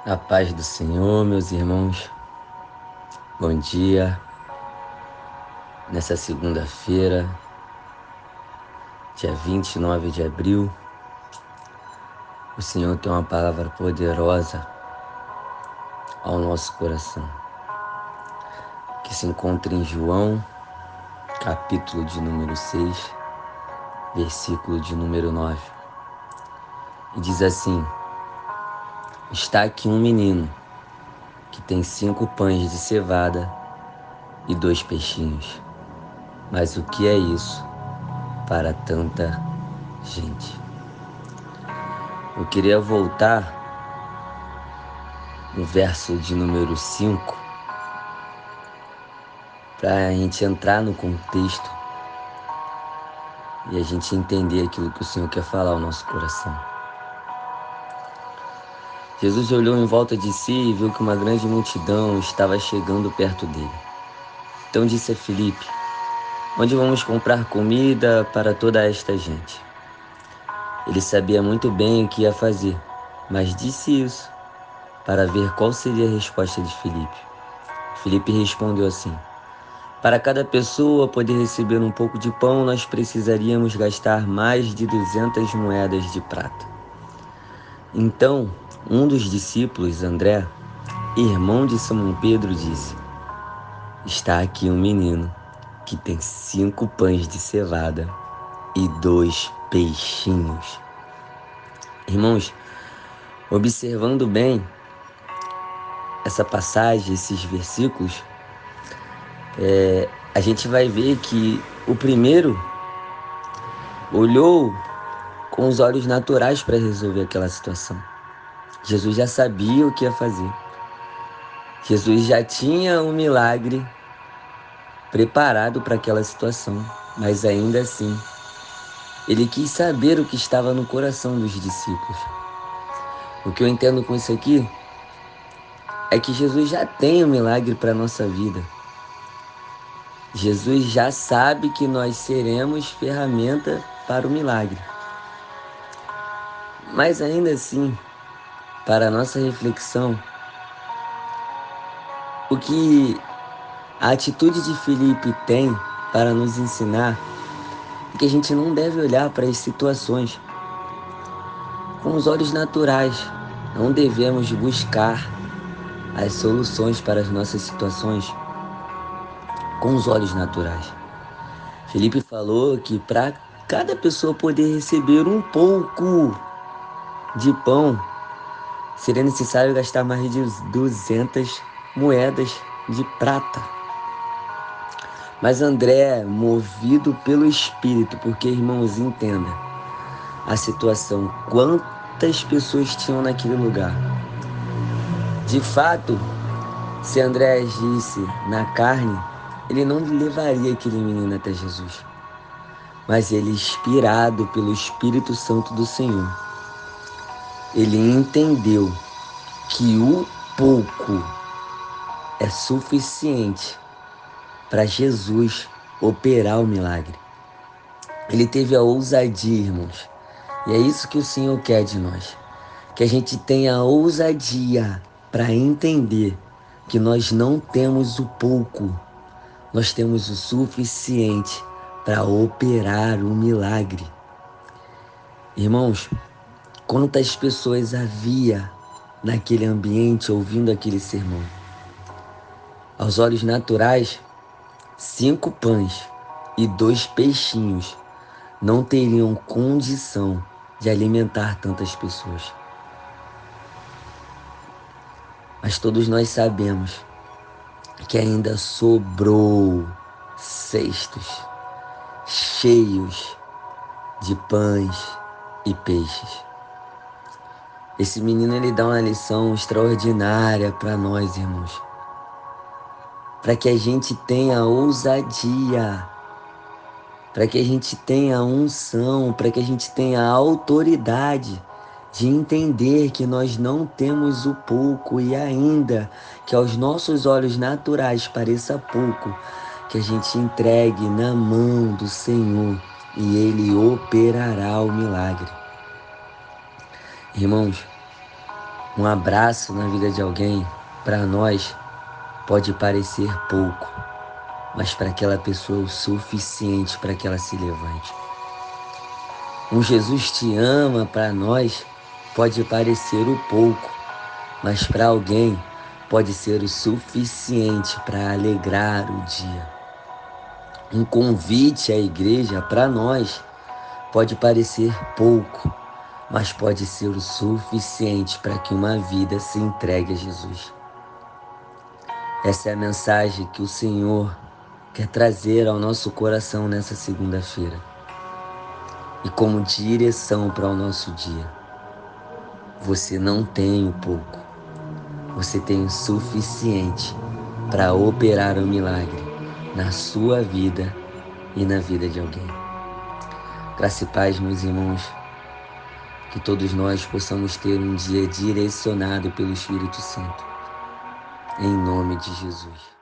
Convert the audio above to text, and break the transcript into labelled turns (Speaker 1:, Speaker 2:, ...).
Speaker 1: A paz do Senhor, meus irmãos, bom dia. Nessa segunda-feira, dia 29 de abril, o Senhor tem uma palavra poderosa ao nosso coração, que se encontra em João, capítulo de número 6, versículo de número 9. E diz assim: Está aqui um menino que tem 5 pães de cevada e 2 peixinhos. Mas o que é isso para tanta gente? Eu queria voltar no verso de número 5, para a gente entrar no contexto e a gente entender aquilo que o Senhor quer falar ao nosso coração. Jesus olhou em volta de si e viu que uma grande multidão estava chegando perto dele. Então disse a Filipe: Onde vamos comprar comida para toda esta gente? Ele sabia muito bem o que ia fazer, mas disse isso para ver qual seria a resposta de Filipe. Filipe respondeu assim: Para cada pessoa poder receber um pouco de pão, nós precisaríamos gastar mais de 200 moedas de prata. Então, um dos discípulos, André, irmão de Simão Pedro, disse: Está aqui um menino que tem 5 pães de cevada e 2 peixinhos. Irmãos, observando bem essa passagem, esses versículos, a gente vai ver que o primeiro olhou com os olhos naturais para resolver aquela situação. Jesus já sabia o que ia fazer. Jesus já tinha um milagre preparado para aquela situação, mas ainda assim, ele quis saber o que estava no coração dos discípulos. O que eu entendo com isso aqui é que Jesus já tem um milagre para a nossa vida. Jesus já sabe que nós seremos ferramenta para o milagre. Mas ainda assim, para a nossa reflexão, o que a atitude de Filipe tem para nos ensinar é que a gente não deve olhar para as situações com os olhos naturais. Não devemos buscar as soluções para as nossas situações com os olhos naturais. Filipe falou que para cada pessoa poder receber um pouco de pão, seria necessário gastar mais de 200 moedas de prata. Mas André, movido pelo Espírito, porque, irmãos, entenda a situação, quantas pessoas tinham naquele lugar. De fato, se André agisse na carne, ele não levaria aquele menino até Jesus. Mas ele, inspirado pelo Espírito Santo do Senhor, ele entendeu que o pouco é suficiente para Jesus operar o milagre. Ele teve a ousadia, irmãos. E é isso que o Senhor quer de nós. Que a gente tenha a ousadia para entender que nós não temos o pouco, nós temos o suficiente para operar o milagre. Irmãos, quantas pessoas havia naquele ambiente ouvindo aquele sermão? Aos olhos naturais, 5 pães e 2 peixinhos não teriam condição de alimentar tantas pessoas. Mas todos nós sabemos que ainda sobrou cestos cheios de pães e peixes. Esse menino, ele dá uma lição extraordinária para nós, irmãos. Para que a gente tenha ousadia, para que a gente tenha unção, para que a gente tenha autoridade de entender que nós não temos o pouco e ainda que aos nossos olhos naturais pareça pouco, que a gente entregue na mão do Senhor e Ele operará o milagre. Irmãos, Um abraço na vida de alguém, para nós, pode parecer pouco, mas para aquela pessoa é o suficiente para que ela se levante. Um Jesus te ama para nós pode parecer o pouco, mas para alguém pode ser o suficiente para alegrar o dia. Um convite à igreja para nós pode parecer pouco, mas pode ser o suficiente para que uma vida se entregue a Jesus. Essa é a mensagem que o Senhor quer trazer ao nosso coração nessa segunda-feira. E como direção para o nosso dia. Você não tem o pouco, você tem o suficiente para operar um milagre na sua vida e na vida de alguém. Graça e paz, meus irmãos, que todos nós possamos ter um dia direcionado pelo Espírito Santo. Em nome de Jesus.